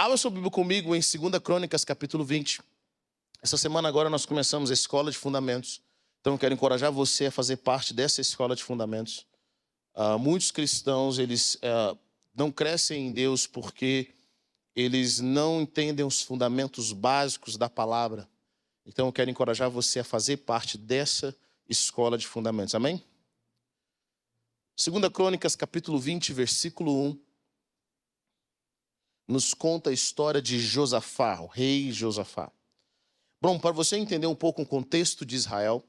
Abra sua Bíblia comigo em 2 Crônicas, capítulo 20. Essa semana agora nós começamos a Escola de Fundamentos. Então eu quero encorajar você a fazer parte dessa Escola de Fundamentos. Muitos cristãos, eles não crescem em Deus porque eles não entendem os fundamentos básicos da palavra. Então eu quero encorajar você a fazer parte dessa Escola de Fundamentos. Amém? 2 Crônicas, capítulo 20, versículo 1. Nos conta a história de Josafá, o rei Josafá. Bom, para você entender um pouco o contexto de Israel,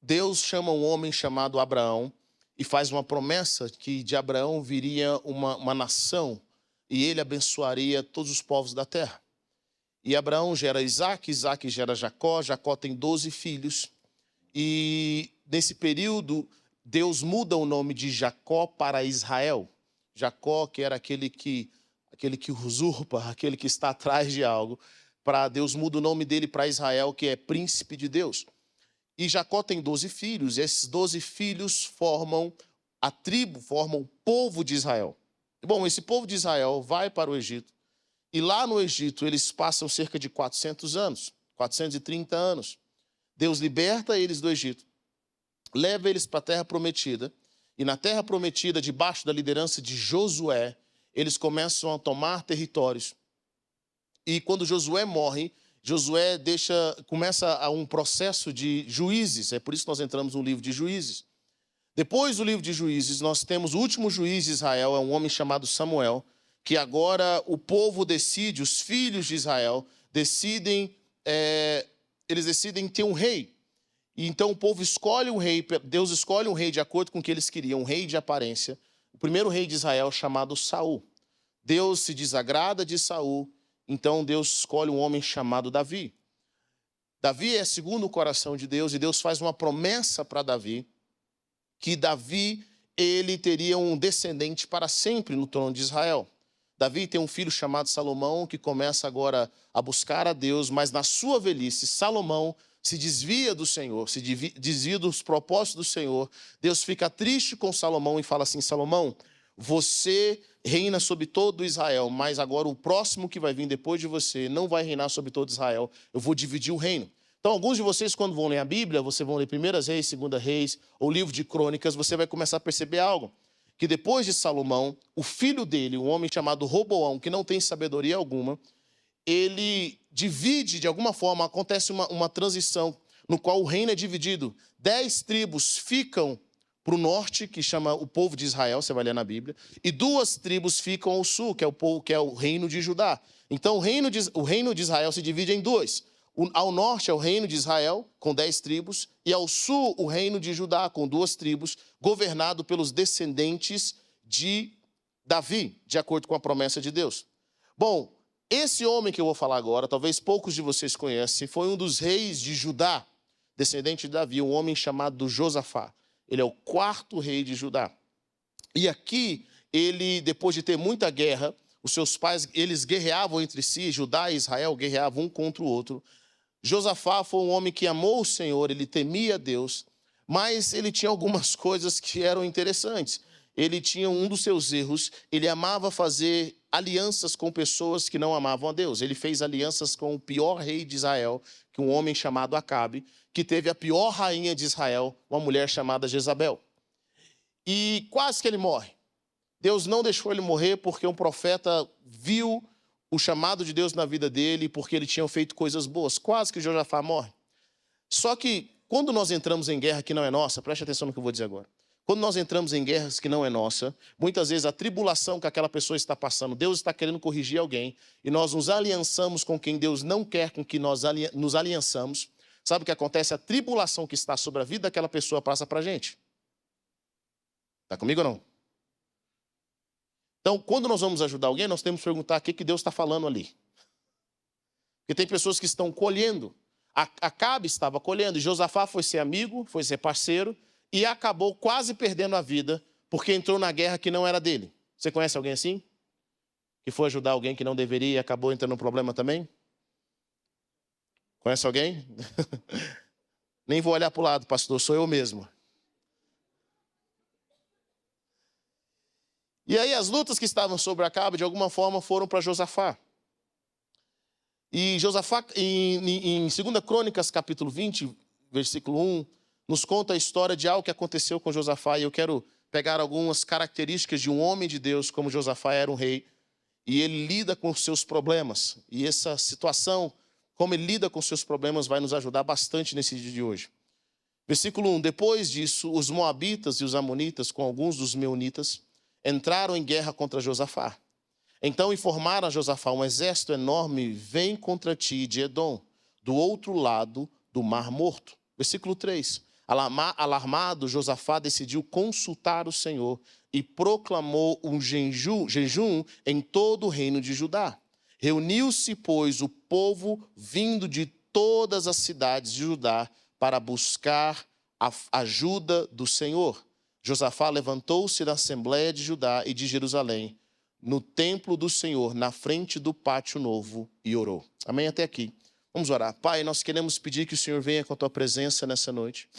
Deus chama um homem chamado Abraão e faz uma promessa que de Abraão viria uma nação e ele abençoaria todos os povos da terra. E Abraão gera Isaac, Isaac gera Jacó, Jacó tem 12 filhos. E nesse período, Deus muda o nome de Jacó para Israel. Jacó, que era aquele que usurpa, aquele que está atrás de algo, para Deus muda o nome dele para Israel, que é príncipe de Deus. E Jacó tem 12 filhos, e esses 12 filhos formam a tribo, formam o povo de Israel. Bom, esse povo de Israel vai para o Egito, e lá no Egito eles passam cerca de 400 anos, 430 anos. Deus liberta eles do Egito, leva eles para a terra prometida, e na terra prometida, debaixo da liderança de Josué, eles começam a tomar territórios. E quando Josué morre, Josué começa um processo de juízes. É por isso que nós entramos no livro de Juízes. Depois do livro de Juízes, nós temos o último juiz de Israel, é um homem chamado Samuel, que agora o povo decide, os filhos de Israel decidem ter um rei. E então o povo escolhe um rei, Deus escolhe um rei de acordo com o que eles queriam, um rei de aparência. O primeiro rei de Israel chamado Saul. Deus se desagrada de Saul, então Deus escolhe um homem chamado Davi. Davi é segundo o coração de Deus e Deus faz uma promessa para Davi, que Davi, ele teria um descendente para sempre no trono de Israel. Davi tem um filho chamado Salomão, que começa agora a buscar a Deus, mas na sua velhice, Salomão se desvia do Senhor, se desvia dos propósitos do Senhor. Deus fica triste com Salomão e fala assim: Salomão, você reina sobre todo Israel, mas agora o próximo que vai vir depois de você não vai reinar sobre todo Israel. Eu vou dividir o reino. Então, alguns de vocês, quando vão ler a Bíblia, vocês vão ler 1 Reis, 2 Reis, ou livro de Crônicas, você vai começar a perceber algo. Que depois de Salomão, o filho dele, um homem chamado Roboão, que não tem sabedoria alguma, ele divide, de alguma forma, acontece uma transição no qual o reino é dividido. 10 tribos ficam para o norte, que chama o povo de Israel, você vai ler na Bíblia, e 2 tribos ficam ao sul, que é o reino de Judá. Então o reino de Israel se divide em 2. Ao norte é o reino de Israel, com 10 tribos, e ao sul o reino de Judá, com 2 tribos, governado pelos descendentes de Davi, de acordo com a promessa de Deus. Bom, esse homem que eu vou falar agora, talvez poucos de vocês conhecem, foi um dos reis de Judá, descendente de Davi, um homem chamado Josafá. Ele é o 4º rei de Judá. E aqui, ele, depois de ter muita guerra, os seus pais, eles guerreavam entre si, Judá e Israel guerreavam um contra o outro. Josafá foi um homem que amou o Senhor, ele temia Deus, mas ele tinha algumas coisas que eram interessantes. Ele tinha um dos seus erros, ele amava fazer alianças com pessoas que não amavam a Deus. Ele fez alianças com o pior rei de Israel, que um homem chamado Acabe, que teve a pior rainha de Israel, uma mulher chamada Jezabel. E quase que ele morre. Deus não deixou ele morrer porque um profeta viu o chamado de Deus na vida dele, porque ele tinha feito coisas boas. Quase que Josafá morre. Só que quando nós entramos em guerra que não é nossa, preste atenção no que eu vou dizer agora. Quando nós entramos em guerras que não é nossa, muitas vezes a tribulação que aquela pessoa está passando, Deus está querendo corrigir alguém, e nós nos aliançamos com quem Deus não quer com que nós nos aliançamos. Sabe o que acontece? A tribulação que está sobre a vida daquela pessoa passa para a gente. Está comigo ou não? Então, quando nós vamos ajudar alguém, nós temos que perguntar o que Deus está falando ali. Porque tem pessoas que estão colhendo. Acabe estava colhendo, e Josafá foi ser amigo, foi ser parceiro, e acabou quase perdendo a vida, porque entrou na guerra que não era dele. Você conhece alguém assim? Que foi ajudar alguém que não deveria e acabou entrando no problema também? Conhece alguém? Nem vou olhar para o lado, pastor, sou eu mesmo. E aí as lutas que estavam sobre Acabe, de alguma forma, foram para Josafá. E Josafá, em 2 Crônicas, capítulo 20, versículo 1, nos conta a história de algo que aconteceu com Josafá. E eu quero pegar algumas características de um homem de Deus, como Josafá era um rei. E ele lida com os seus problemas. E essa situação, como ele lida com os seus problemas, vai nos ajudar bastante nesse dia de hoje. Versículo 1. Depois disso, os moabitas e os amonitas, com alguns dos meunitas, entraram em guerra contra Josafá. Então informaram a Josafá: um exército enorme vem contra ti de Edom, do outro lado do Mar Morto. Versículo 3. Alarmado, Josafá decidiu consultar o Senhor e proclamou um jejum em todo o reino de Judá. Reuniu-se, pois, o povo vindo de todas as cidades de Judá para buscar a ajuda do Senhor. Josafá levantou-se da Assembleia de Judá e de Jerusalém, no templo do Senhor, na frente do pátio novo, e orou. Amém? Até aqui. Vamos orar. Pai, nós queremos pedir que o Senhor venha com a tua presença nessa noite.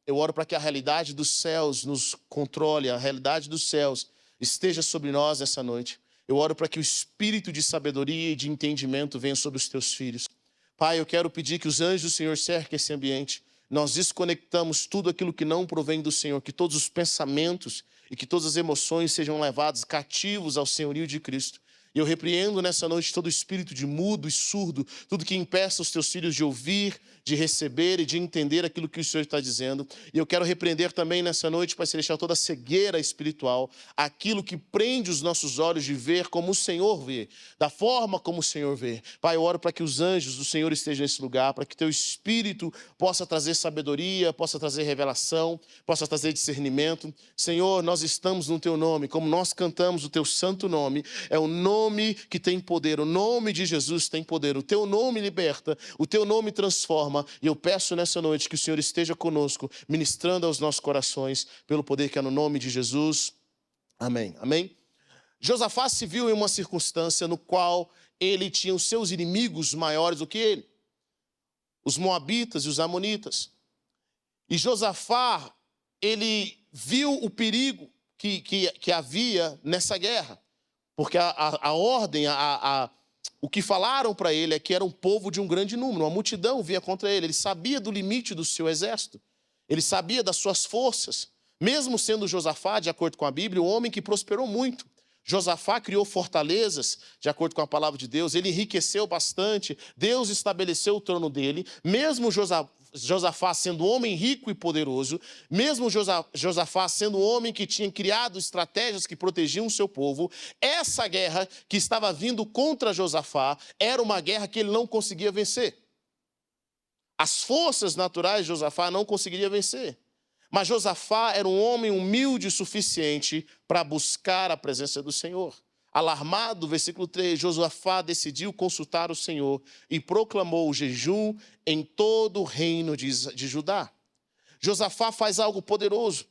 Eu oro para que a realidade dos céus nos controle, a realidade dos céus esteja sobre nós nessa noite. Eu oro para que o espírito de sabedoria e de entendimento venha sobre os teus filhos. Pai, eu quero pedir que os anjos do Senhor cerquem esse ambiente. Nós desconectamos tudo aquilo que não provém do Senhor, que todos os pensamentos e que todas as emoções sejam levados cativos ao senhorio de Cristo. E eu repreendo nessa noite todo espírito de mudo e surdo, tudo que impeça os teus filhos de ouvir, de receber e de entender aquilo que o Senhor está dizendo. E eu quero repreender também nessa noite, Pai Celestial, toda a cegueira espiritual, aquilo que prende os nossos olhos de ver como o Senhor vê, da forma como o Senhor vê. Pai, eu oro para que os anjos do Senhor estejam nesse lugar, para que teu espírito possa trazer sabedoria, possa trazer revelação, possa trazer discernimento. Senhor, nós estamos no teu nome, como nós cantamos o teu santo nome, é o nome que tem poder, o nome de Jesus tem poder, o teu nome liberta, o teu nome transforma. E eu peço nessa noite que o Senhor esteja conosco, ministrando aos nossos corações, pelo poder que é no nome de Jesus. Amém. Amém. Josafá se viu em uma circunstância no qual ele tinha os seus inimigos maiores do que ele, os moabitas e os amonitas. E Josafá, ele viu o perigo que havia nessa guerra, porque a ordem, o que falaram para ele é que era um povo de um grande número, uma multidão vinha contra ele. Ele sabia do limite do seu exército, ele sabia das suas forças. Mesmo sendo Josafá, de acordo com a Bíblia, um homem que prosperou muito. Josafá criou fortalezas, de acordo com a palavra de Deus, ele enriqueceu bastante, Deus estabeleceu o trono dele. Mesmo Josafá sendo um homem rico e poderoso, mesmo Josafá sendo um homem que tinha criado estratégias que protegiam o seu povo, essa guerra que estava vindo contra Josafá era uma guerra que ele não conseguia vencer. As forças naturais de Josafá não conseguiria vencer. Mas Josafá era um homem humilde o suficiente para buscar a presença do Senhor. Alarmado, versículo 3, Josafá decidiu consultar o Senhor e proclamou o jejum em todo o reino de Judá. Josafá faz algo poderoso.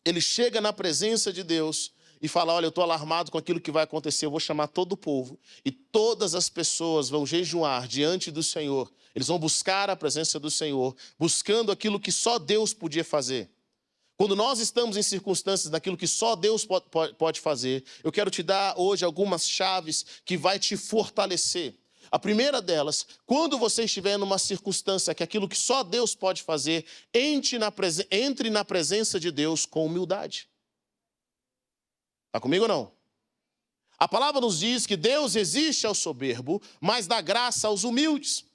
Ele chega na presença de Deus e fala: olha, eu estou alarmado com aquilo que vai acontecer, eu vou chamar todo o povo e todas as pessoas vão jejuar diante do Senhor. Eles vão buscar a presença do Senhor, buscando aquilo que só Deus podia fazer. Quando nós estamos em circunstâncias daquilo que só Deus pode fazer, eu quero te dar hoje algumas chaves que vai te fortalecer. A primeira delas, quando você estiver numa circunstância que aquilo que só Deus pode fazer, entre na presença de Deus com humildade. Está comigo ou não? A palavra nos diz que Deus resiste ao soberbo, mas dá graça aos humildes.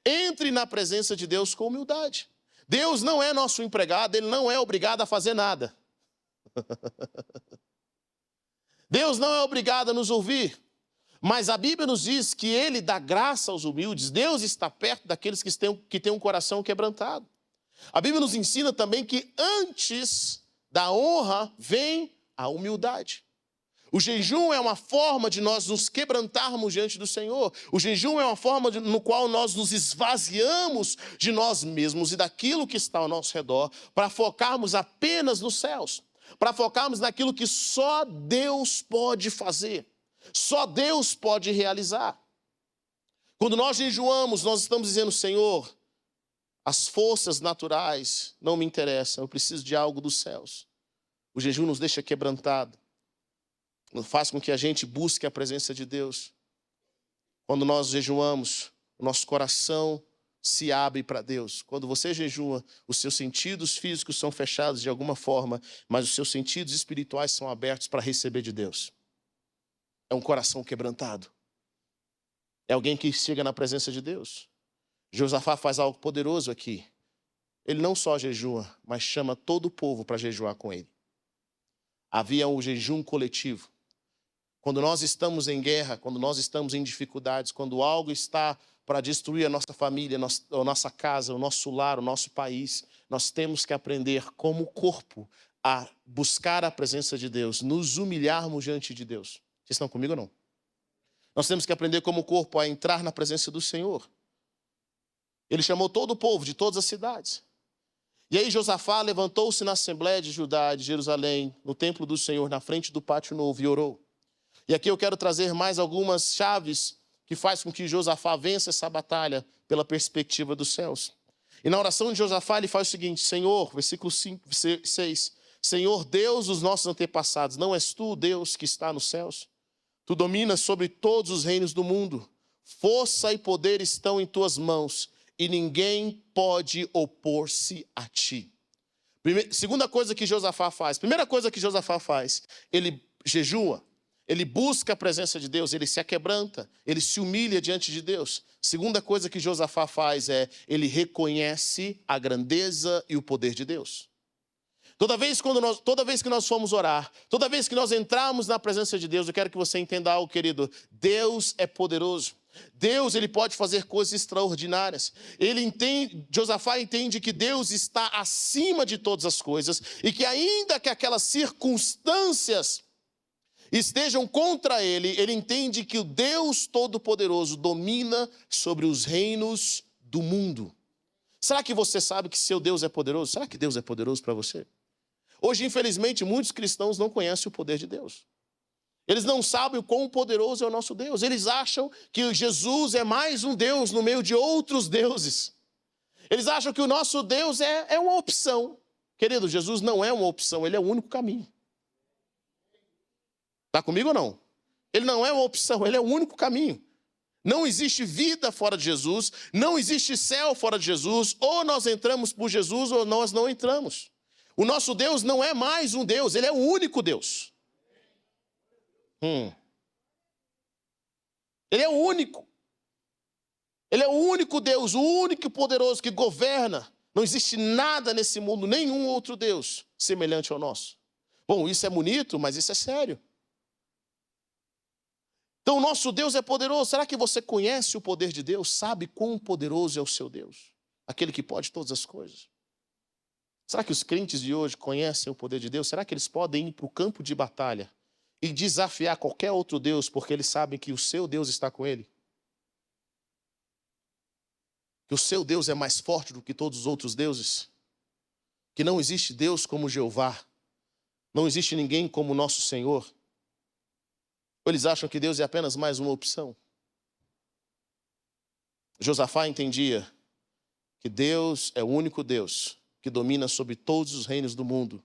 Entre na presença de Deus com humildade. Deus não é nosso empregado, Ele não é obrigado a fazer nada. Deus não é obrigado a nos ouvir. Mas a Bíblia nos diz que Ele dá graça aos humildes. Deus está perto daqueles que têm um coração quebrantado. A Bíblia nos ensina também que antes da honra vem a humildade. O jejum é uma forma de nós nos quebrantarmos diante do Senhor. O jejum é uma forma no qual nós nos esvaziamos de nós mesmos e daquilo que está ao nosso redor para focarmos apenas nos céus, para focarmos naquilo que só Deus pode fazer, só Deus pode realizar. Quando nós jejuamos, nós estamos dizendo: Senhor, as forças naturais não me interessam, eu preciso de algo dos céus. O jejum nos deixa quebrantado. faz com que a gente busque a presença de Deus. Quando nós jejuamos, o nosso coração se abre para Deus. Quando você jejua, os seus sentidos físicos são fechados de alguma forma, mas os seus sentidos espirituais são abertos para receber de Deus. É um coração quebrantado. É alguém que chega na presença de Deus. Josafá faz algo poderoso aqui. Ele não só jejua, mas chama todo o povo para jejuar com ele. Havia um jejum coletivo. Quando nós estamos em guerra, quando nós estamos em dificuldades, quando algo está para destruir a nossa família, a nossa casa, o nosso lar, o nosso país, nós temos que aprender como corpo a buscar a presença de Deus, nos humilharmos diante de Deus. Vocês estão comigo ou não? Nós temos que aprender como corpo a entrar na presença do Senhor. Ele chamou todo o povo de todas as cidades. E aí Josafá levantou-se na Assembleia de Judá, de Jerusalém, no templo do Senhor, na frente do pátio novo, e orou. E aqui eu quero trazer mais algumas chaves que faz com que Josafá vença essa batalha pela perspectiva dos céus. E na oração de Josafá ele faz o seguinte: Senhor, versículo 6, Senhor Deus dos nossos antepassados, não és tu, Deus, que está nos céus? Tu dominas sobre todos os reinos do mundo. Força e poder estão em tuas mãos, e ninguém pode opor-se a ti. Segunda coisa que Josafá faz. Primeira coisa que Josafá faz, ele jejua. Ele busca a presença de Deus, ele se aquebranta, ele se humilha diante de Deus. Segunda coisa que Josafá faz é, ele reconhece a grandeza e o poder de Deus. Toda vez que nós formos orar, toda vez que nós entrarmos na presença de Deus, eu quero que você entenda algo, querido. Deus é poderoso. Deus, ele pode fazer coisas extraordinárias. Josafá entende que Deus está acima de todas as coisas e que ainda que aquelas circunstâncias estejam contra ele, ele entende que o Deus Todo-Poderoso domina sobre os reinos do mundo. Será que você sabe que seu Deus é poderoso? Será que Deus é poderoso para você? Hoje, infelizmente, muitos cristãos não conhecem o poder de Deus. Eles não sabem o quão poderoso é o nosso Deus. Eles acham que Jesus é mais um Deus no meio de outros deuses. Eles acham que o nosso Deus é uma opção. Querido, Jesus não é uma opção, ele é o único caminho. Está comigo ou não? Ele não é uma opção, ele é o único caminho. Não existe vida fora de Jesus, não existe céu fora de Jesus. Ou nós entramos por Jesus ou nós não entramos. O nosso Deus não é mais um Deus, ele é o único Deus. Ele é o único. Ele é o único Deus, o único poderoso que governa. Não existe nada nesse mundo, nenhum outro Deus semelhante ao nosso. Bom, isso é bonito, mas isso é sério. Então, o nosso Deus é poderoso. Será que você conhece o poder de Deus? Sabe quão poderoso é o seu Deus? Aquele que pode todas as coisas. Será que os crentes de hoje conhecem o poder de Deus? Será que eles podem ir para o campo de batalha e desafiar qualquer outro Deus porque eles sabem que o seu Deus está com ele? Que o seu Deus é mais forte do que todos os outros deuses? Que não existe Deus como Jeová? Não existe ninguém como nosso Senhor? Ou eles acham que Deus é apenas mais uma opção? Josafá entendia que Deus é o único Deus que domina sobre todos os reinos do mundo.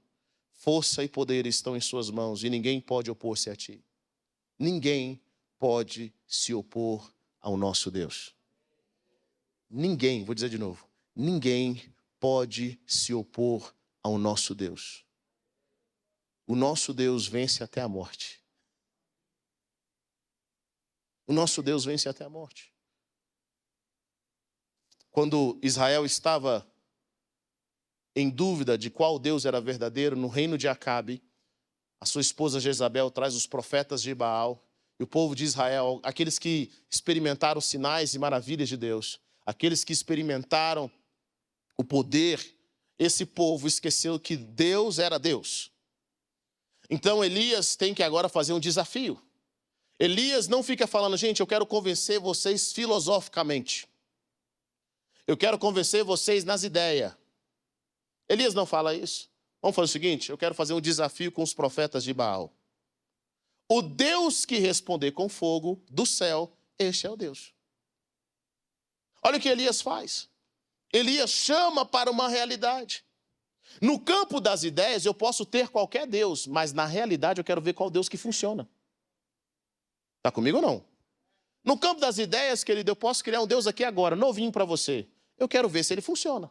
Força e poder estão em suas mãos e ninguém pode opor-se a ti. Ninguém pode se opor ao nosso Deus. Ninguém, vou dizer de novo, ninguém pode se opor ao nosso Deus. O nosso Deus vence até a morte. O nosso Deus vence até a morte. Quando Israel estava em dúvida de qual Deus era verdadeiro, no reino de Acabe, a sua esposa Jezabel traz os profetas de Baal, e o povo de Israel, aqueles que experimentaram sinais e maravilhas de Deus, aqueles que experimentaram o poder, esse povo esqueceu que Deus era Deus. Então Elias tem que agora fazer um desafio. Elias não fica falando, gente, eu quero convencer vocês filosoficamente. Eu quero convencer vocês nas ideias. Elias não fala isso. Vamos fazer o seguinte, eu quero fazer um desafio com os profetas de Baal. O Deus que responder com fogo do céu, este é o Deus. Olha o que Elias faz. Elias chama para uma realidade. No campo das ideias eu posso ter qualquer Deus, mas na realidade eu quero ver qual Deus que funciona. Está comigo ou não? No campo das ideias, querido, eu posso criar um Deus aqui agora, novinho para você. Eu quero ver se ele funciona.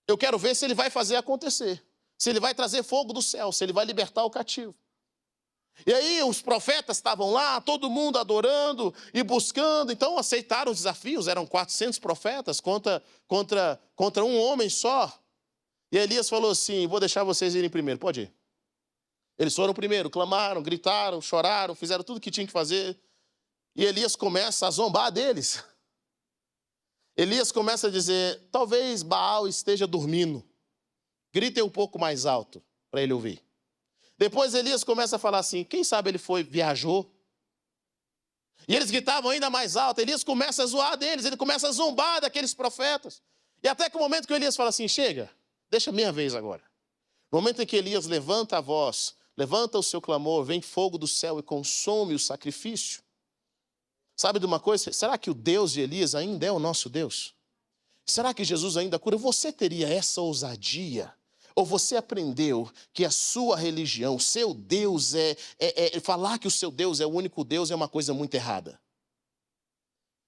Eu quero ver se ele vai fazer acontecer. Se ele vai trazer fogo do céu, se ele vai libertar o cativo. E aí os profetas estavam lá, todo mundo adorando e buscando. Então aceitaram os desafios, eram 400 profetas contra um homem só. E Elias falou assim, vou deixar vocês irem primeiro, pode ir. Eles foram primeiro, clamaram, gritaram, choraram, fizeram tudo o que tinham que fazer. E Elias começa a zombar deles. Elias começa a dizer, talvez Baal esteja dormindo. Gritem um pouco mais alto para ele ouvir. Depois Elias começa a falar assim, quem sabe ele viajou. E eles gritavam ainda mais alto. Elias começa a zoar deles, ele começa a zombar daqueles profetas. E até que o momento que Elias fala assim, chega, deixa a minha vez agora. No momento em que Elias levanta a voz, levanta o seu clamor, vem fogo do céu e consome o sacrifício. Sabe de uma coisa? Será que o Deus de Elias ainda é o nosso Deus? Será que Jesus ainda cura? Você teria essa ousadia? Ou você aprendeu que a sua religião, o seu Deus falar que o seu Deus é o único Deus é uma coisa muito errada?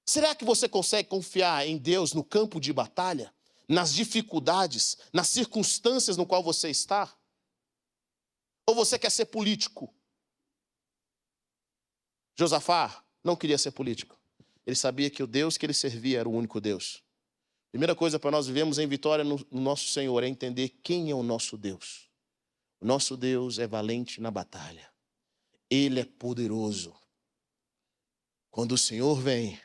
Será que você consegue confiar em Deus no campo de batalha? Nas dificuldades, nas circunstâncias no qual você está? Ou você quer ser político? Josafá não queria ser político. Ele sabia que o Deus que ele servia era o único Deus. Primeira coisa para nós vivemos em vitória no nosso Senhor é entender quem é o nosso Deus. O nosso Deus é valente na batalha. Ele é poderoso. Quando o Senhor vem,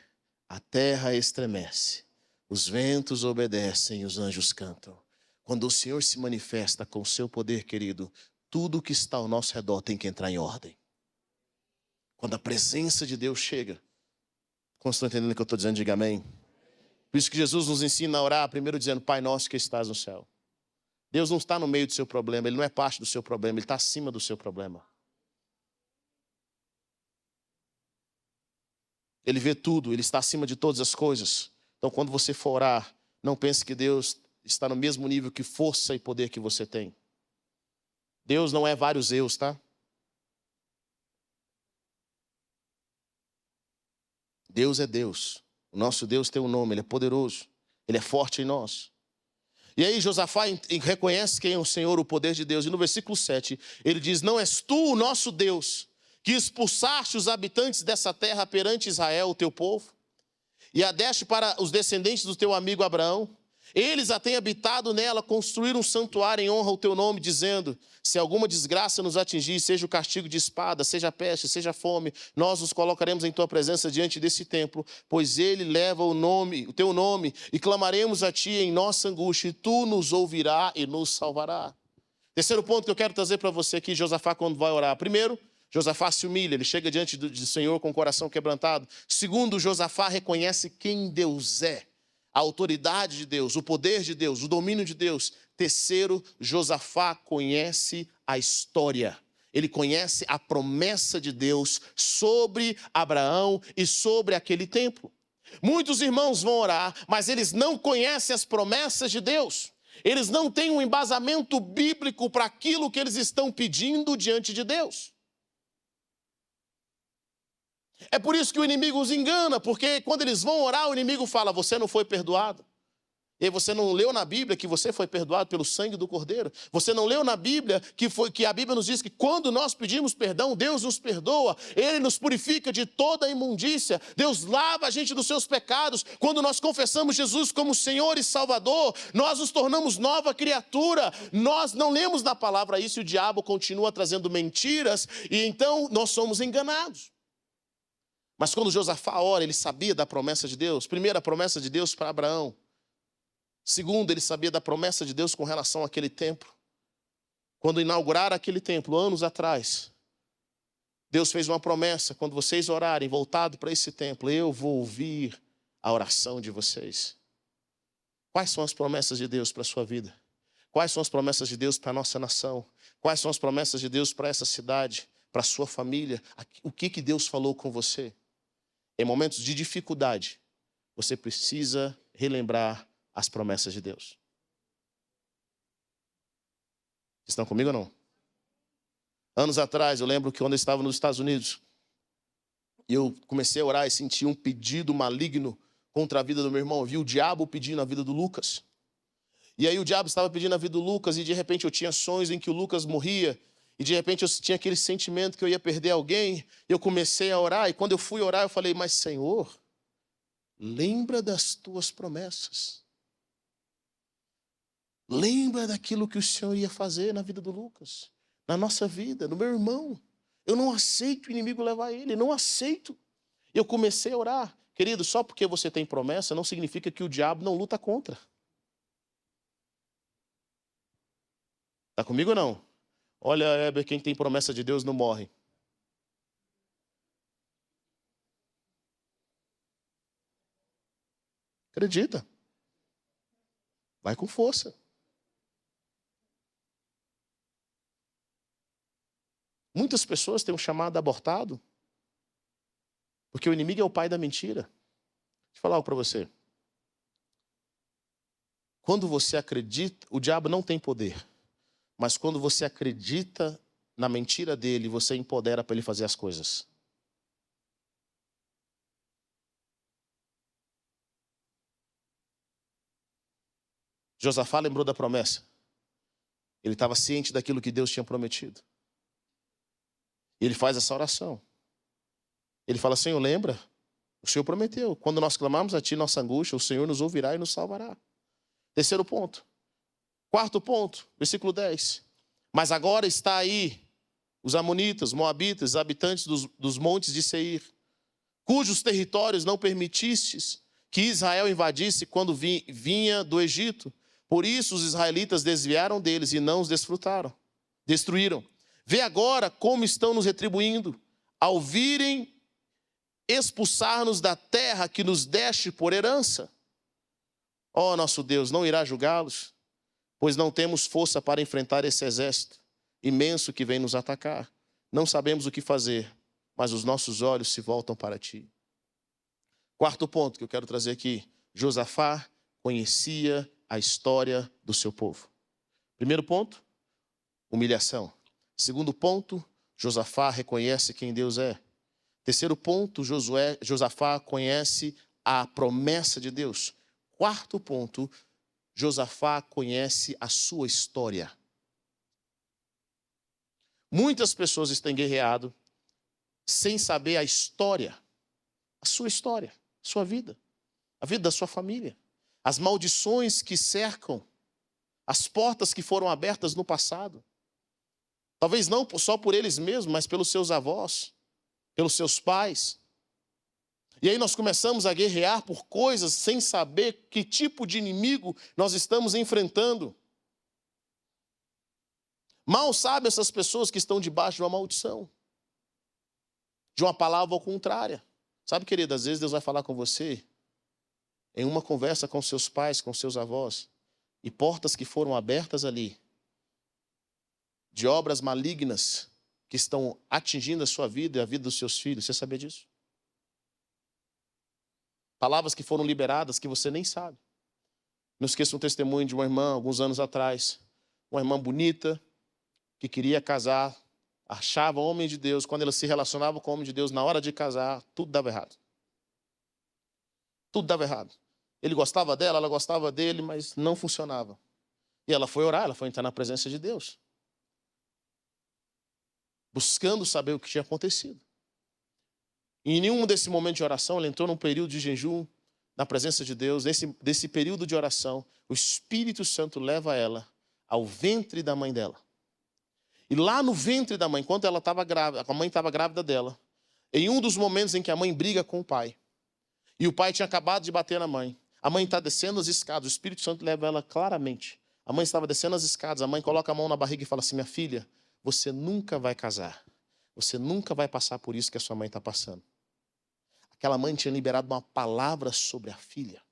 a terra estremece. Os ventos obedecem e os anjos cantam. Quando o Senhor se manifesta com o seu poder, querido, tudo que está ao nosso redor tem que entrar em ordem. Quando a presença de Deus chega, como estão entendendo o que eu estou dizendo, diga amém. Por isso que Jesus nos ensina a orar, primeiro dizendo, Pai nosso que estás no céu. Deus não está no meio do seu problema, Ele não é parte do seu problema, Ele está acima do seu problema. Ele vê tudo, Ele está acima de todas as coisas. Então, quando você for orar, não pense que Deus está no mesmo nível que força e poder que você tem. Deus não é vários eus, tá? Deus é Deus. O nosso Deus tem um nome, Ele é poderoso. Ele é forte em nós. E aí Josafá reconhece quem é o Senhor, o poder de Deus. E no versículo 7, ele diz, não és tu o nosso Deus, que expulsaste os habitantes dessa terra perante Israel, o teu povo, e a deste para os descendentes do teu amigo Abraão. Eles a têm habitado nela, construíram um santuário em honra ao teu nome, dizendo, se alguma desgraça nos atingir, seja o castigo de espada, seja peste, seja fome, nós nos colocaremos em tua presença diante desse templo, pois ele leva o teu nome, e clamaremos a ti em nossa angústia, e tu nos ouvirá e nos salvará. Terceiro ponto que eu quero trazer para você aqui, Josafá quando vai orar. Primeiro, Josafá se humilha, ele chega diante do Senhor com o coração quebrantado. Segundo, Josafá reconhece quem Deus é. A autoridade de Deus, o poder de Deus, o domínio de Deus. Terceiro, Josafá conhece a história. Ele conhece a promessa de Deus sobre Abraão e sobre aquele templo. Muitos irmãos vão orar, mas eles não conhecem as promessas de Deus. Eles não têm um embasamento bíblico para aquilo que eles estão pedindo diante de Deus. É por isso que o inimigo os engana, porque quando eles vão orar, o inimigo fala, você não foi perdoado. E você não leu na Bíblia que você foi perdoado pelo sangue do Cordeiro. Você não leu na Bíblia que a Bíblia nos diz que quando nós pedimos perdão, Deus nos perdoa. Ele nos purifica de toda a imundícia. Deus lava a gente dos seus pecados. Quando nós confessamos Jesus como Senhor e Salvador, nós nos tornamos nova criatura. Nós não lemos na palavra isso e o diabo continua trazendo mentiras e então nós somos enganados. Mas quando Josafá ora, ele sabia da promessa de Deus. Primeiro, a promessa de Deus para Abraão. Segundo, ele sabia da promessa de Deus com relação àquele templo. Quando inauguraram aquele templo, anos atrás, Deus fez uma promessa. Quando vocês orarem, voltado para esse templo, eu vou ouvir a oração de vocês. Quais são as promessas de Deus para a sua vida? Quais são as promessas de Deus para a nossa nação? Quais são as promessas de Deus para essa cidade, para a sua família? O que Deus falou com você? Em momentos de dificuldade, você precisa relembrar as promessas de Deus. Estão comigo ou não? Anos atrás, eu lembro que quando eu estava nos Estados Unidos, E eu comecei a orar e senti um pedido maligno contra a vida do meu irmão. Eu vi o diabo pedindo a vida do Lucas. E aí o diabo estava pedindo a vida do Lucas e de repente eu tinha sonhos em que o Lucas morria. E de repente eu tinha aquele sentimento que eu ia perder alguém. Eu comecei a orar e quando eu fui orar eu falei, mas Senhor, lembra das tuas promessas. Lembra daquilo que o Senhor ia fazer na vida do Lucas, na nossa vida, no meu irmão. Eu não aceito o inimigo levar ele, não aceito. Eu comecei a orar. Querido, só porque você tem promessa não significa que o diabo não luta contra. Está comigo ou não? Olha, Heber, quem tem promessa de Deus não morre. Acredita. Vai com força. Muitas pessoas têm um chamado abortado porque o inimigo é o pai da mentira. Deixa eu falar algo para você. Quando você acredita, o diabo não tem poder. Mas quando você acredita na mentira dele, você empodera para ele fazer as coisas. Josafá lembrou da promessa. Ele estava ciente daquilo que Deus tinha prometido. E ele faz essa oração. Ele fala, Senhor, lembra? O Senhor prometeu. Quando nós clamarmos a Ti nossa angústia, o Senhor nos ouvirá e nos salvará. Terceiro ponto. Quarto ponto, versículo 10. Mas agora está aí os amonitas, moabitas, habitantes dos montes de Seir, cujos territórios não permitistes que Israel invadisse quando vinha do Egito. Por isso os israelitas desviaram deles e não os destruíram. Vê agora como estão nos retribuindo, ao virem expulsar-nos da terra que nos deste por herança. Ó nosso Deus, não irá julgá-los, pois não temos força para enfrentar esse exército imenso que vem nos atacar. Não sabemos o que fazer, mas os nossos olhos se voltam para Ti. Quarto ponto que eu quero trazer aqui. Josafá conhecia a história do seu povo. Primeiro ponto, humilhação. Segundo ponto, Josafá reconhece quem Deus é. Terceiro ponto, Josafá conhece a promessa de Deus. Quarto ponto, Josafá conhece a sua história. Muitas pessoas estão guerreado sem saber a história, a sua vida, a vida da sua família, as maldições que cercam, as portas que foram abertas no passado. Talvez não só por eles mesmos, mas pelos seus avós, pelos seus pais. E aí nós começamos a guerrear por coisas sem saber que tipo de inimigo nós estamos enfrentando. Mal sabem essas pessoas que estão debaixo de uma maldição, de uma palavra contrária. Sabe, querido, às vezes Deus vai falar com você em uma conversa com seus pais, com seus avós, e portas que foram abertas ali, de obras malignas que estão atingindo a sua vida e a vida dos seus filhos. Você sabia disso? Palavras que foram liberadas que você nem sabe. Não esqueça um testemunho de uma irmã, alguns anos atrás. Uma irmã bonita, que queria casar, achava homem de Deus. Quando ela se relacionava com o homem de Deus, na hora de casar, tudo dava errado. Tudo dava errado. Ele gostava dela, ela gostava dele, mas não funcionava. E ela foi orar, ela foi entrar na presença de Deus, buscando saber o que tinha acontecido. E em nenhum desse momento de oração, ela entrou num período de jejum, na presença de Deus. Desse período de oração, o Espírito Santo leva ela ao ventre da mãe dela. E lá no ventre da mãe, enquanto ela estava grávida, a mãe estava grávida dela, em um dos momentos em que a mãe briga com o pai, e o pai tinha acabado de bater na mãe, a mãe está descendo as escadas, o Espírito Santo leva ela claramente. A mãe estava descendo as escadas, a mãe coloca a mão na barriga e fala assim, minha filha, você nunca vai casar. Você nunca vai passar por isso que a sua mãe está passando. Aquela mãe tinha liberado uma palavra sobre a filha.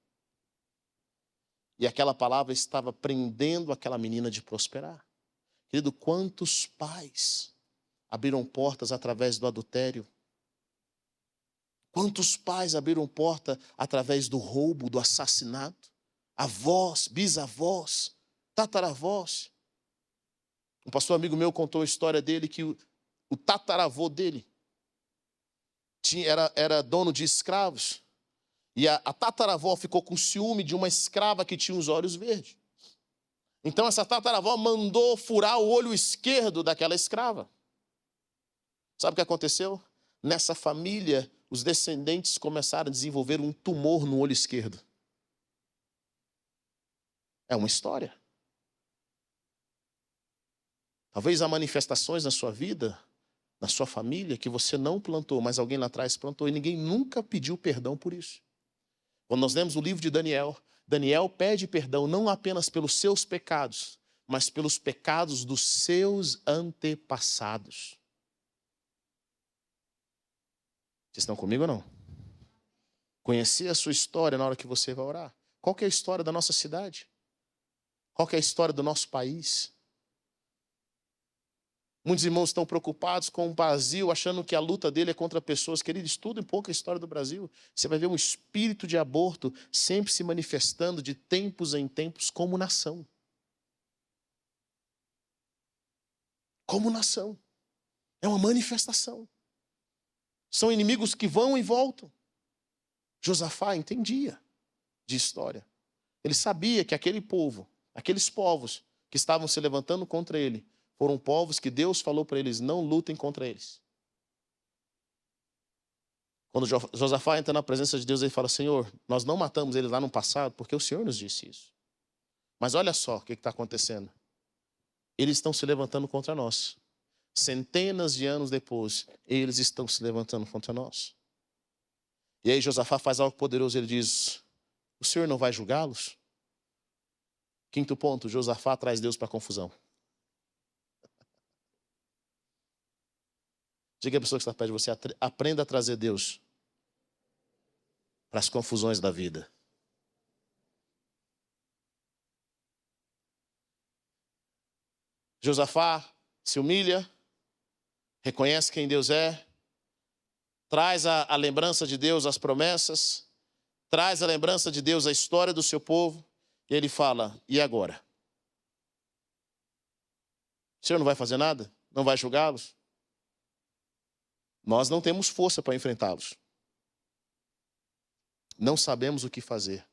E aquela palavra estava prendendo aquela menina de prosperar. Querido, quantos pais abriram portas através do adultério? Quantos pais abriram porta através do roubo, do assassinato? Avós, bisavós, tataravós. Um pastor amigo meu contou a história dele que o tataravô dele era dono de escravos. E a tataravó ficou com ciúme de uma escrava que tinha os olhos verdes. Então essa tataravó mandou furar o olho esquerdo daquela escrava. Sabe o que aconteceu? Nessa família, os descendentes começaram a desenvolver um tumor no olho esquerdo. É uma história. Talvez há manifestações na sua vida, na sua família, que você não plantou, mas alguém lá atrás plantou e ninguém nunca pediu perdão por isso. Quando nós lemos o livro de Daniel, Daniel pede perdão não apenas pelos seus pecados, mas pelos pecados dos seus antepassados. Vocês estão comigo ou não? Conhecer a sua história na hora que você vai orar. Qual que é a história da nossa cidade? Qual que é a história do nosso país? Muitos irmãos estão preocupados com o Brasil, achando que a luta dele é contra pessoas. Querido, estuda um pouco a história do Brasil. Você vai ver um espírito de aborto sempre se manifestando de tempos em tempos como nação. Como nação. É uma manifestação. São inimigos que vão e voltam. Josafá entendia de história. Ele sabia que aquele povo, aqueles povos que estavam se levantando contra ele, foram povos que Deus falou para eles, não lutem contra eles. Quando Josafá entra na presença de Deus, ele fala, Senhor, nós não matamos eles lá no passado, porque o Senhor nos disse isso. Mas olha só o que está acontecendo. Eles estão se levantando contra nós. Centenas de anos depois, eles estão se levantando contra nós. E aí Josafá faz algo poderoso, ele diz, o Senhor não vai julgá-los? Quinto ponto, Josafá traz Deus para a confusão. Diga a pessoa que está perto de você, aprenda a trazer Deus para as confusões da vida. Josafá se humilha, reconhece quem Deus é, traz a lembrança de Deus as promessas, traz a lembrança de Deus a história do seu povo, e ele fala, e agora? O Senhor não vai fazer nada? Não vai julgá-los? Nós não temos força para enfrentá-los. Não sabemos o que fazer.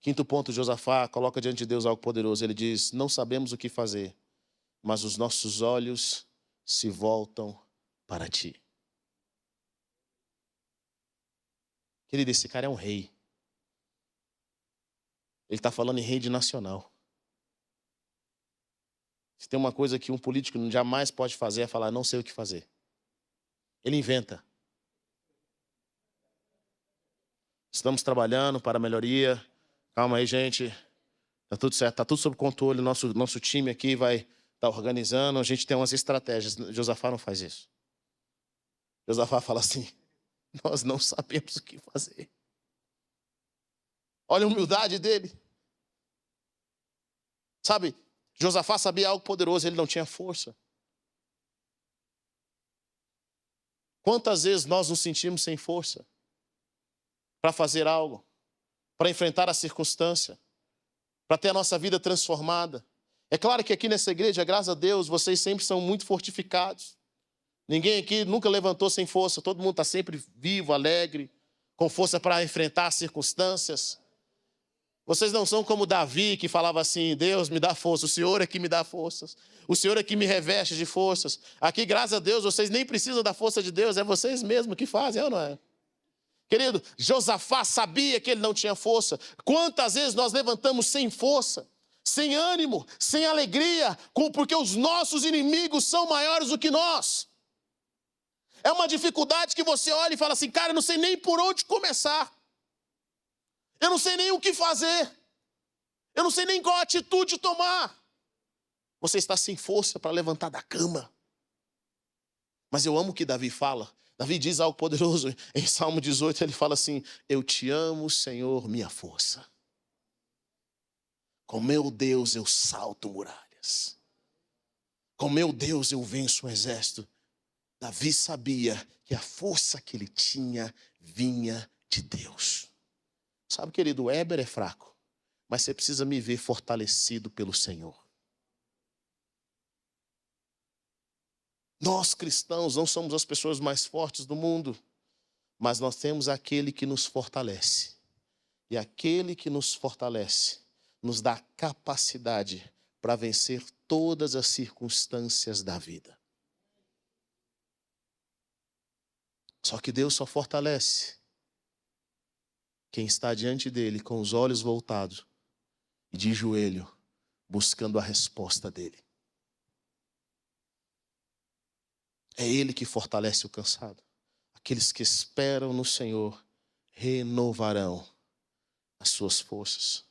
Quinto ponto, Josafá coloca diante de Deus algo poderoso. Ele diz, não sabemos o que fazer, mas os nossos olhos se voltam para ti. Querido, esse cara é um rei. Ele está falando em rede nacional. Se tem uma coisa que um político jamais pode fazer é falar, não sei o que fazer. Ele inventa. Estamos trabalhando para a melhoria. Calma aí, gente. Está tudo certo, está tudo sob controle. Nosso time aqui vai estar organizando. A gente tem umas estratégias. Josafá não faz isso. Josafá fala assim, nós não sabemos o que fazer. Olha a humildade dele. Sabe, Josafá sabia algo poderoso, ele não tinha força. Quantas vezes nós nos sentimos sem força para fazer algo, para enfrentar a circunstância, para ter a nossa vida transformada? É claro que aqui nessa igreja, graças a Deus, vocês sempre são muito fortificados. Ninguém aqui nunca levantou sem força, todo mundo está sempre vivo, alegre, com força para enfrentar as circunstâncias. Vocês não são como Davi, que falava assim, Deus me dá força, o Senhor é que me dá forças, o Senhor é que me reveste de forças. Aqui, graças a Deus, vocês nem precisam da força de Deus, é vocês mesmos que fazem, é ou não é? Querido, Josafá sabia que ele não tinha força. Quantas vezes nós levantamos sem força, sem ânimo, sem alegria, porque os nossos inimigos são maiores do que nós. É uma dificuldade que você olha e fala assim, cara, eu não sei nem por onde começar. Eu não sei nem o que fazer. Eu não sei nem qual atitude tomar. Você está sem força para levantar da cama. Mas eu amo o que Davi fala. Davi diz algo poderoso. Em Salmo 18 ele fala assim, eu te amo, Senhor, minha força. Com meu Deus eu salto muralhas. Com meu Deus eu venço um exército. Davi sabia que a força que ele tinha vinha de Deus. Sabe, querido, o Éber é fraco, mas você precisa me ver fortalecido pelo Senhor. Nós cristãos não somos as pessoas mais fortes do mundo, mas nós temos aquele que nos fortalece. E aquele que nos fortalece nos dá capacidade para vencer todas as circunstâncias da vida. Só que Deus só fortalece quem está diante dele com os olhos voltados e de joelho, buscando a resposta dele. É ele que fortalece o cansado. Aqueles que esperam no Senhor renovarão as suas forças.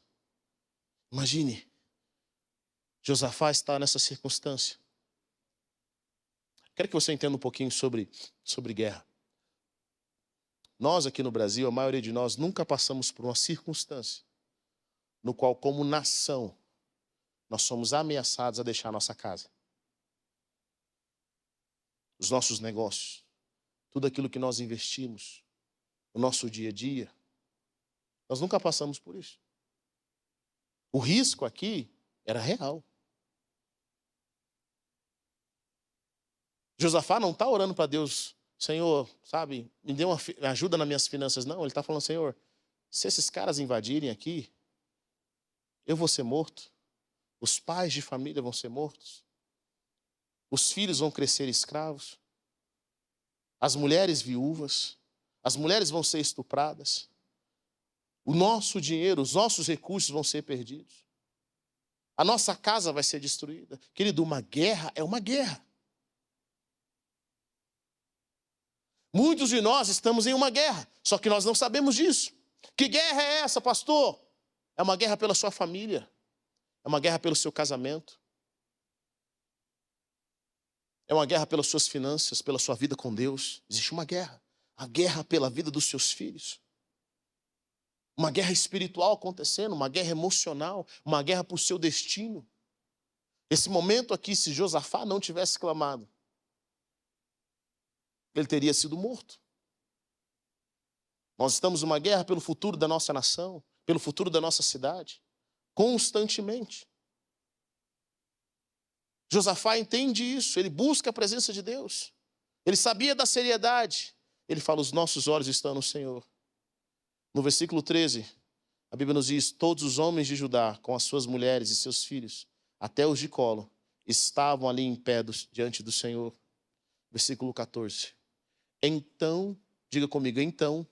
Imagine, Josafá está nessa circunstância. Quero que você entenda um pouquinho sobre guerra. Nós aqui no Brasil, a maioria de nós, nunca passamos por uma circunstância no qual, como nação, nós somos ameaçados a deixar a nossa casa. Os nossos negócios, tudo aquilo que nós investimos, o nosso dia a dia, nós nunca passamos por isso. O risco aqui era real. Josafá não está orando para Deus, Senhor, sabe, me dê uma ajuda nas minhas finanças. Não, ele está falando, Senhor, se esses caras invadirem aqui, eu vou ser morto. Os pais de família vão ser mortos. Os filhos vão crescer escravos. As mulheres viúvas. As mulheres vão ser estupradas. O nosso dinheiro, os nossos recursos vão ser perdidos. A nossa casa vai ser destruída. Querido, uma guerra é uma guerra. Muitos de nós estamos em uma guerra, só que nós não sabemos disso. Que guerra é essa, pastor? É uma guerra pela sua família. É uma guerra pelo seu casamento. É uma guerra pelas suas finanças, pela sua vida com Deus. Existe uma guerra. A guerra pela vida dos seus filhos. Uma guerra espiritual acontecendo, uma guerra emocional, uma guerra por seu destino. Esse momento aqui, se Josafá não tivesse clamado, ele teria sido morto. Nós estamos numa guerra pelo futuro da nossa nação, pelo futuro da nossa cidade, constantemente. Josafá entende isso, ele busca a presença de Deus. Ele sabia da seriedade. Ele fala, os nossos olhos estão no Senhor. No versículo 13, a Bíblia nos diz, todos os homens de Judá, com as suas mulheres e seus filhos, até os de colo, estavam ali em pé diante do Senhor. Versículo 14. Então, diga comigo, então,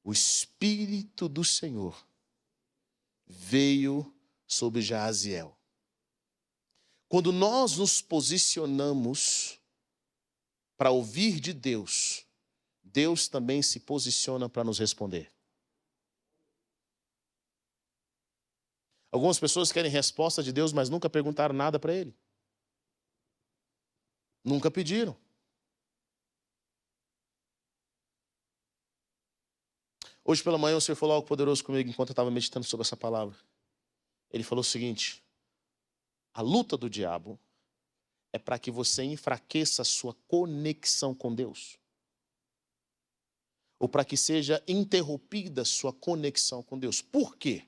o Espírito do Senhor veio sobre Jaaziel. Quando nós nos posicionamos para ouvir de Deus, Deus também se posiciona para nos responder. Algumas pessoas querem resposta de Deus, mas nunca perguntaram nada para Ele. Nunca pediram. Hoje pela manhã o Senhor falou algo poderoso comigo enquanto eu estava meditando sobre essa palavra. Ele falou o seguinte, a luta do diabo é para que você enfraqueça a sua conexão com Deus. Ou para que seja interrompida a sua conexão com Deus. Por quê?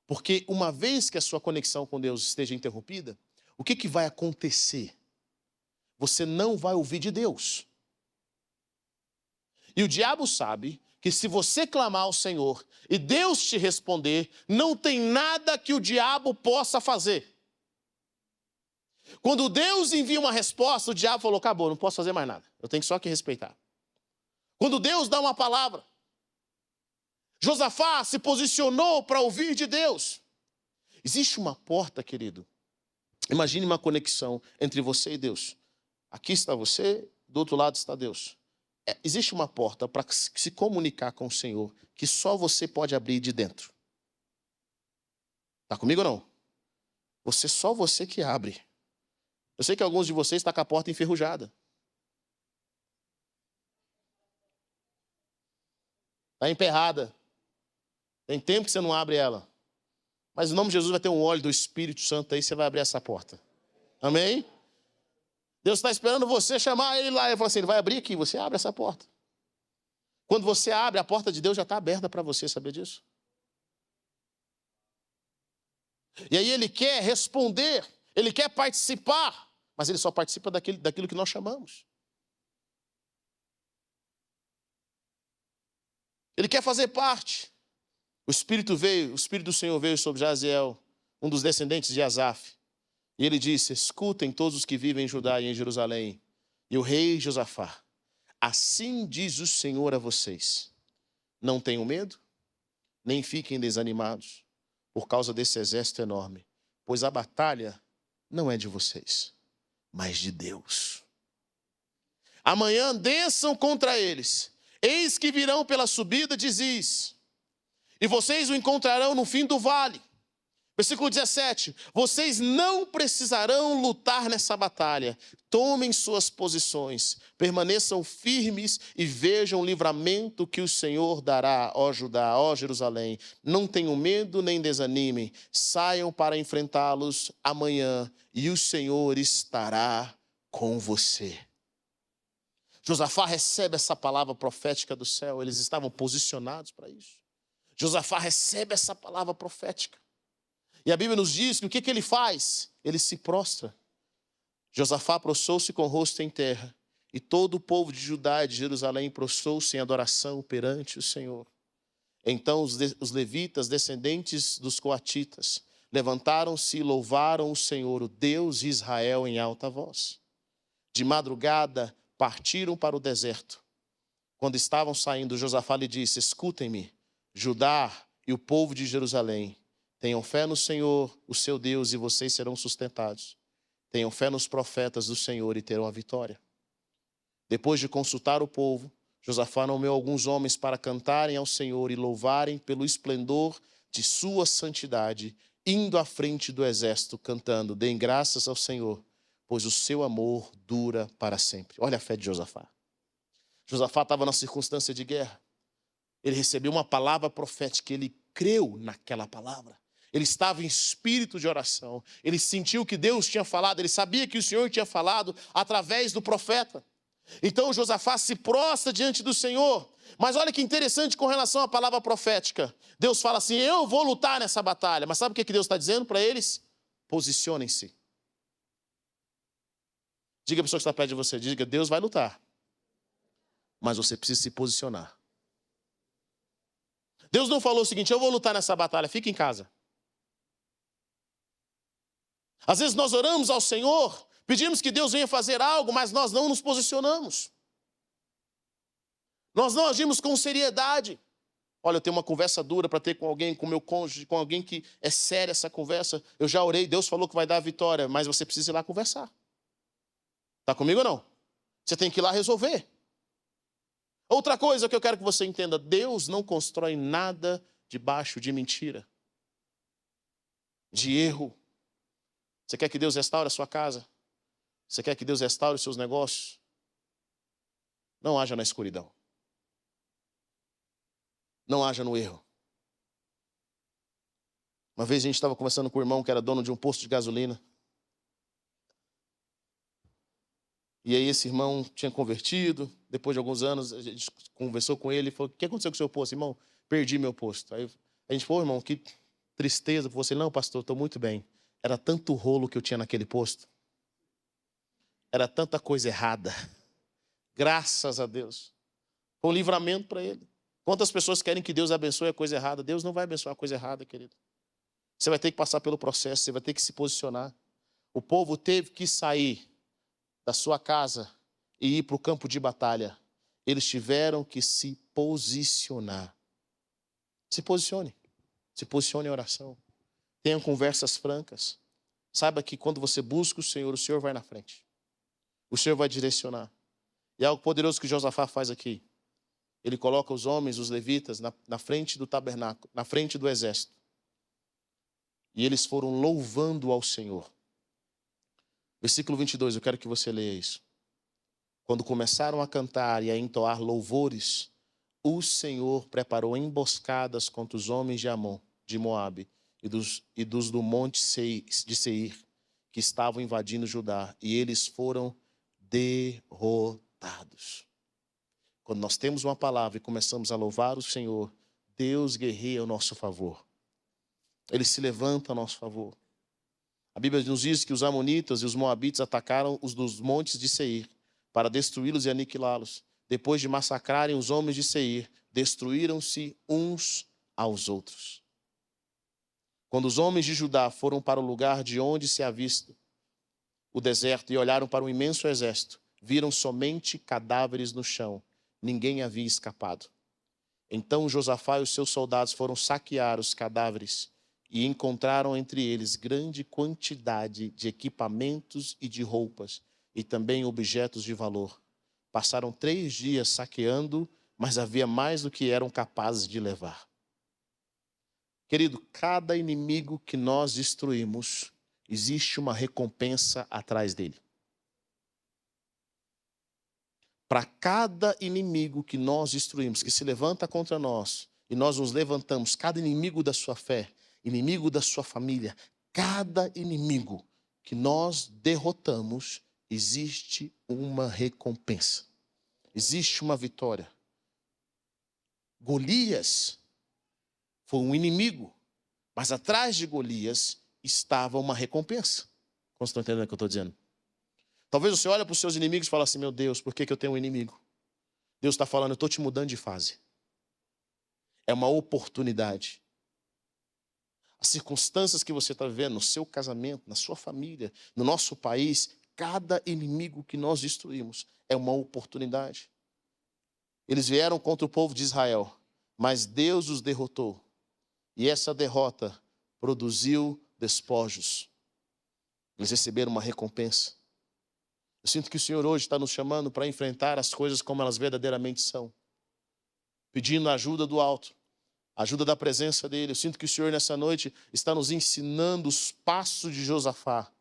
Porque uma vez que a sua conexão com Deus esteja interrompida, o que vai acontecer? Você não vai ouvir de Deus. E o diabo sabe que se você clamar ao Senhor e Deus te responder, não tem nada que o diabo possa fazer. Quando Deus envia uma resposta, o diabo falou, acabou, não posso fazer mais nada. Eu tenho só que respeitar. Quando Deus dá uma palavra, Josafá se posicionou para ouvir de Deus. Existe uma porta, querido. Imagine uma conexão entre você e Deus. Aqui está você, do outro lado está Deus. Existe uma porta para se comunicar com o Senhor que só você pode abrir de dentro. Está comigo ou não? Só você que abre. Eu sei que alguns de vocês estão com a porta enferrujada. Está emperrada. Tem tempo que você não abre ela. Mas em nome de Jesus vai ter um óleo do Espírito Santo aí, você vai abrir essa porta. Amém? Deus está esperando você chamar ele lá. Ele fala assim, ele vai abrir aqui, você abre essa porta. Quando você abre, a porta de Deus já está aberta para você, sabia disso? E aí ele quer responder, ele quer participar mas ele só participa daquilo que nós chamamos. Ele quer fazer parte. O Espírito do Senhor veio sobre Jaziel, um dos descendentes de Asaf. E ele disse: escutem todos os que vivem em Judá e em Jerusalém. E o rei Josafá: assim diz o Senhor a vocês: não tenham medo, nem fiquem desanimados por causa desse exército enorme, pois a batalha não é de vocês, mas de Deus. Amanhã desçam contra eles, eis que virão pela subida de Ziz, e vocês o encontrarão no fim do vale. Versículo 17, vocês não precisarão lutar nessa batalha. Tomem suas posições, permaneçam firmes e vejam o livramento que o Senhor dará, ó Judá, ó Jerusalém. Não tenham medo nem desanimem, saiam para enfrentá-los amanhã e o Senhor estará com você. Josafá recebe essa palavra profética do céu, eles estavam posicionados para isso. Josafá recebe essa palavra profética. E a Bíblia nos diz que o que ele faz? Ele se prostra. Josafá prostrou-se com o rosto em terra, e todo o povo de Judá e de Jerusalém prostrou-se em adoração perante o Senhor. Então os levitas, descendentes dos coatitas, levantaram-se e louvaram o Senhor, o Deus de Israel, em alta voz. De madrugada partiram para o deserto. Quando estavam saindo, Josafá lhe disse: escutem-me, Judá e o povo de Jerusalém. Tenham fé no Senhor, o seu Deus, e vocês serão sustentados. Tenham fé nos profetas do Senhor e terão a vitória. Depois de consultar o povo, Josafá nomeou alguns homens para cantarem ao Senhor e louvarem pelo esplendor de sua santidade, indo à frente do exército, cantando: deem graças ao Senhor, pois o seu amor dura para sempre. Olha a fé de Josafá. Josafá estava na circunstância de guerra. Ele recebeu uma palavra profética, ele creu naquela palavra. Ele estava em espírito de oração. Ele sentiu que Deus tinha falado. Ele sabia que o Senhor tinha falado através do profeta. Então Josafá se prostra diante do Senhor. Mas olha que interessante com relação à palavra profética. Deus fala assim: eu vou lutar nessa batalha. Mas sabe o que Deus está dizendo para eles? Posicionem-se. Diga a pessoa que está perto de você, diga: Deus vai lutar, mas você precisa se posicionar. Deus não falou o seguinte: eu vou lutar nessa batalha, fica em casa. Às vezes nós oramos ao Senhor, pedimos que Deus venha fazer algo, mas nós não nos posicionamos. Nós não agimos com seriedade. Olha, eu tenho uma conversa dura para ter com alguém, com meu cônjuge, com alguém que é séria essa conversa. Eu já orei, Deus falou que vai dar a vitória, mas você precisa ir lá conversar. Está comigo ou não? Você tem que ir lá resolver. Outra coisa que eu quero que você entenda: Deus não constrói nada debaixo de mentira, de erro. Você quer que Deus restaure a sua casa? Você quer que Deus restaure os seus negócios? Não haja na escuridão. Não haja no erro. Uma vez a gente estava conversando com um irmão que era dono de um posto de gasolina. E aí esse irmão tinha convertido. Depois de alguns anos, a gente conversou com ele e falou: o que aconteceu com o seu posto? Irmão, perdi meu posto. Aí a gente falou: irmão, que tristeza por você. Não, pastor, estou muito bem. Era tanto rolo que eu tinha naquele posto. Era tanta coisa errada. Graças a Deus. Foi um livramento para ele. Quantas pessoas querem que Deus abençoe a coisa errada? Deus não vai abençoar a coisa errada, querido. Você vai ter que passar pelo processo, você vai ter que se posicionar. O povo teve que sair da sua casa e ir para o campo de batalha. Eles tiveram que se posicionar. Se posicione. Se posicione em oração. Tenham conversas francas. Saiba que quando você busca o Senhor vai na frente. O Senhor vai direcionar. E algo poderoso que Josafá faz aqui. Ele coloca os homens, os levitas, na frente do tabernáculo, na frente do exército. E eles foram louvando ao Senhor. Versículo 22, eu quero que você leia isso. Quando começaram a cantar e a entoar louvores, o Senhor preparou emboscadas contra os homens de Amon, de Moabe, e dos do monte de Seir, que estavam invadindo Judá, e eles foram derrotados. Quando nós temos uma palavra e começamos a louvar o Senhor, Deus guerreia ao nosso favor. Ele se levanta a nosso favor. A Bíblia nos diz que os amonitas e os moabitas atacaram os dos montes de Seir para destruí-los e aniquilá-los. Depois de massacrarem os homens de Seir, destruíram-se uns aos outros. Quando os homens de Judá foram para o lugar de onde se avista o deserto e olharam para o imenso exército, viram somente cadáveres no chão. Ninguém havia escapado. Então Josafá e os seus soldados foram saquear os cadáveres e encontraram entre eles grande quantidade de equipamentos e de roupas, e também objetos de valor. Passaram 3 dias saqueando, mas havia mais do que eram capazes de levar. Querido, cada inimigo que nós destruímos, existe uma recompensa atrás dele. Para cada inimigo que nós destruímos, que se levanta contra nós, e nós nos levantamos, cada inimigo da sua fé, inimigo da sua família, cada inimigo que nós derrotamos, existe uma recompensa. Existe uma vitória. Golias foi um inimigo, mas atrás de Golias estava uma recompensa. Como vocês estão entendendo o que eu estou dizendo? Talvez você olhe para os seus inimigos e fale assim, meu Deus, por que eu tenho um inimigo? Deus está falando, eu estou te mudando de fase. É uma oportunidade. As circunstâncias que você está vivendo no seu casamento, na sua família, no nosso país, cada inimigo que nós destruímos é uma oportunidade. Eles vieram contra o povo de Israel, mas Deus os derrotou. E essa derrota produziu despojos. Eles receberam uma recompensa. Eu sinto que o Senhor hoje está nos chamando para enfrentar as coisas como elas verdadeiramente são. Pedindo a ajuda do alto, a ajuda da presença dele. Eu sinto que o Senhor nessa noite está nos ensinando os passos de Josafá,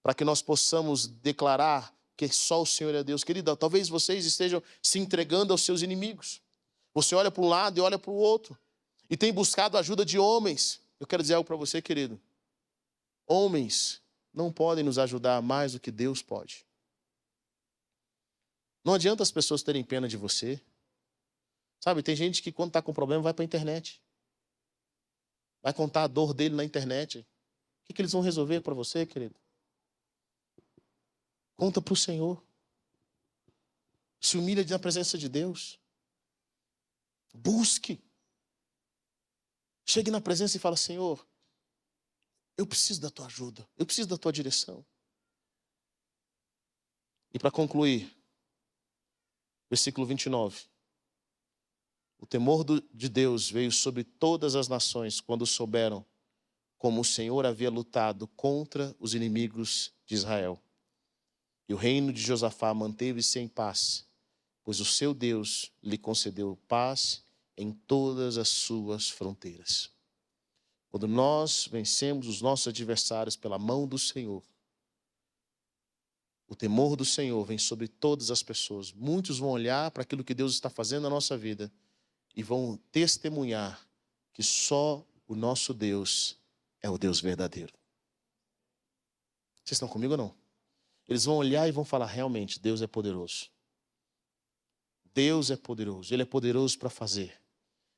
para que nós possamos declarar que só o Senhor é Deus. Querida, talvez vocês estejam se entregando aos seus inimigos. Você olha para um lado e olha para o outro. E tem buscado a ajuda de homens. Eu quero dizer algo para você, querido. Homens não podem nos ajudar mais do que Deus pode. Não adianta as pessoas terem pena de você. Sabe, tem gente que quando está com problema vai para a internet. Vai contar a dor dele na internet. O que eles vão resolver para você, querido? Conta para o Senhor. Se humilha na presença de Deus. Busque. Chegue na presença e fala, Senhor, eu preciso da tua ajuda. Eu preciso da tua direção. E para concluir, versículo 29. O temor de Deus veio sobre todas as nações quando souberam como o Senhor havia lutado contra os inimigos de Israel. E o reino de Josafá manteve-se em paz, pois o seu Deus lhe concedeu paz em todas as suas fronteiras. Quando nós vencemos os nossos adversários pela mão do Senhor, o temor do Senhor vem sobre todas as pessoas. Muitos vão olhar para aquilo que Deus está fazendo na nossa vida e vão testemunhar que só o nosso Deus é o Deus verdadeiro. Vocês estão comigo ou não? Eles vão olhar e vão falar, realmente, Deus é poderoso. Deus é poderoso. Ele é poderoso para fazer.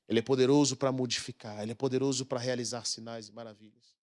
Ele é poderoso para modificar. Ele é poderoso para realizar sinais e maravilhas.